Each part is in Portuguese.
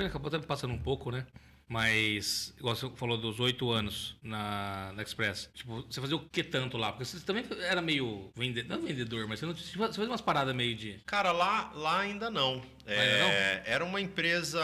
acabou até passando um pouco, né? Mas, igual você falou dos 8 anos na Express, tipo, você fazia o que tanto lá? Porque você também era meio não vendedor, mas você fazia umas paradas meio de... Cara, lá ainda não. Ainda não? Era uma empresa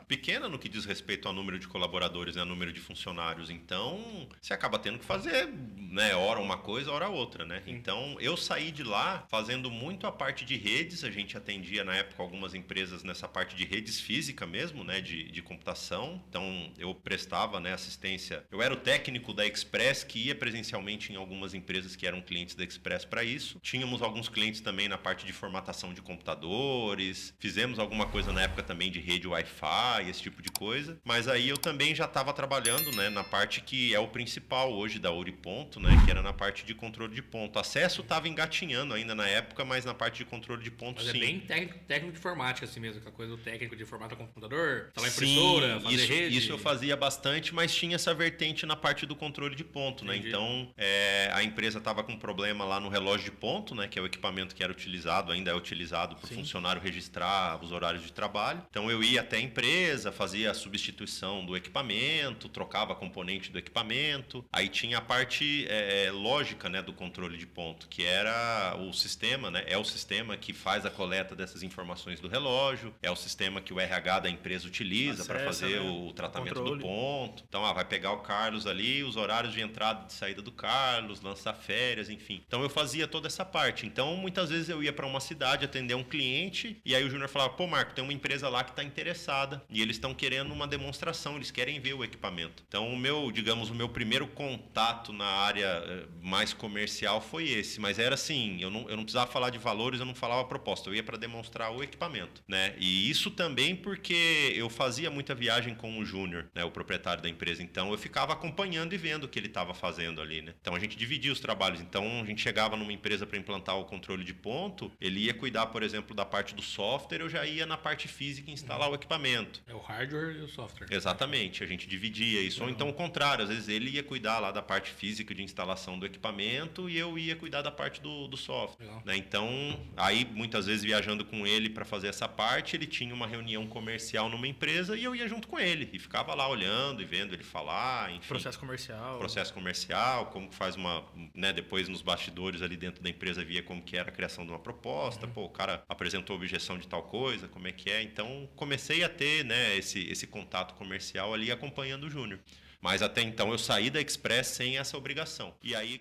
pequena no que diz respeito ao número de colaboradores, né, número de funcionários. Então, você acaba tendo que fazer, né, hora uma coisa, hora outra, né? Então, eu saí de lá fazendo muito a parte de redes. A gente atendia, na época, algumas empresas nessa parte de redes física mesmo, né, de computação. Então, eu prestava, né, assistência. Eu era o técnico da Express que ia presencialmente em algumas empresas que eram clientes da Express para isso. Tínhamos alguns clientes também na parte de formatação de computadores. Fizemos alguma coisa na época também de rede Wi-Fi, esse tipo de coisa. Mas aí eu também já estava trabalhando, né, na parte que é o principal hoje da Uriponto, né, que era na parte de controle de ponto. Acesso estava engatinhando ainda na época, mas na parte de controle de ponto, mas sim. É bem técnico de informática assim mesmo, aquela coisa do técnico de formatar computador, instalar impressora, fazer rede. Isso eu fazia bastante, mas tinha essa vertente na parte do controle de ponto, né? Entendi. Então, a empresa estava com problema lá no relógio de ponto, né? Que é o equipamento que era utilizado, ainda é utilizado para o funcionário registrar os horários de trabalho. Então, eu ia até a empresa, fazia a substituição do equipamento, trocava componente do equipamento. Aí tinha a parte lógica, né, do controle de ponto, que era o sistema, né? É o sistema que faz a coleta dessas informações do relógio, é o sistema que o RH da empresa utiliza para fazer o tratamento do ponto. Então, vai pegar o Carlos ali, os horários de entrada e de saída do Carlos, lançar férias, enfim. Então, eu fazia toda essa parte. Então, muitas vezes eu ia para uma cidade atender um cliente e aí o Júnior falava, pô, Marco, tem uma empresa lá que está interessada e eles estão querendo uma demonstração, eles querem ver o equipamento. Então, o meu primeiro contato na área mais comercial foi esse, mas era assim, eu não precisava falar de valores, eu não falava proposta, eu ia para demonstrar o equipamento, né? E isso também porque eu fazia muita viagem com o Júnior, né, o proprietário da empresa. Então eu ficava acompanhando e vendo o que ele estava fazendo ali, né? Então a gente dividia os trabalhos. Então a gente chegava numa empresa para implantar o controle de ponto, ele ia cuidar, por exemplo, da parte do software, eu já ia na parte física instalar o equipamento. É o hardware e o software. Exatamente, a gente dividia isso. Ou então o contrário, às vezes ele ia cuidar lá da parte física de instalação do equipamento e eu ia cuidar da parte do software, né? Então, aí muitas vezes viajando com ele para fazer essa parte, ele tinha uma reunião comercial numa empresa e eu ia junto com ele e ficava lá olhando e vendo ele falar, enfim. Processo comercial, como que faz uma, né, depois nos bastidores ali dentro da empresa via como que era a criação de uma proposta, pô, o cara apresentou objeção de tal coisa, como é que é. Então, comecei a ter, né, esse contato comercial ali acompanhando o Júnior. Mas até então eu saí da Express sem essa obrigação. E aí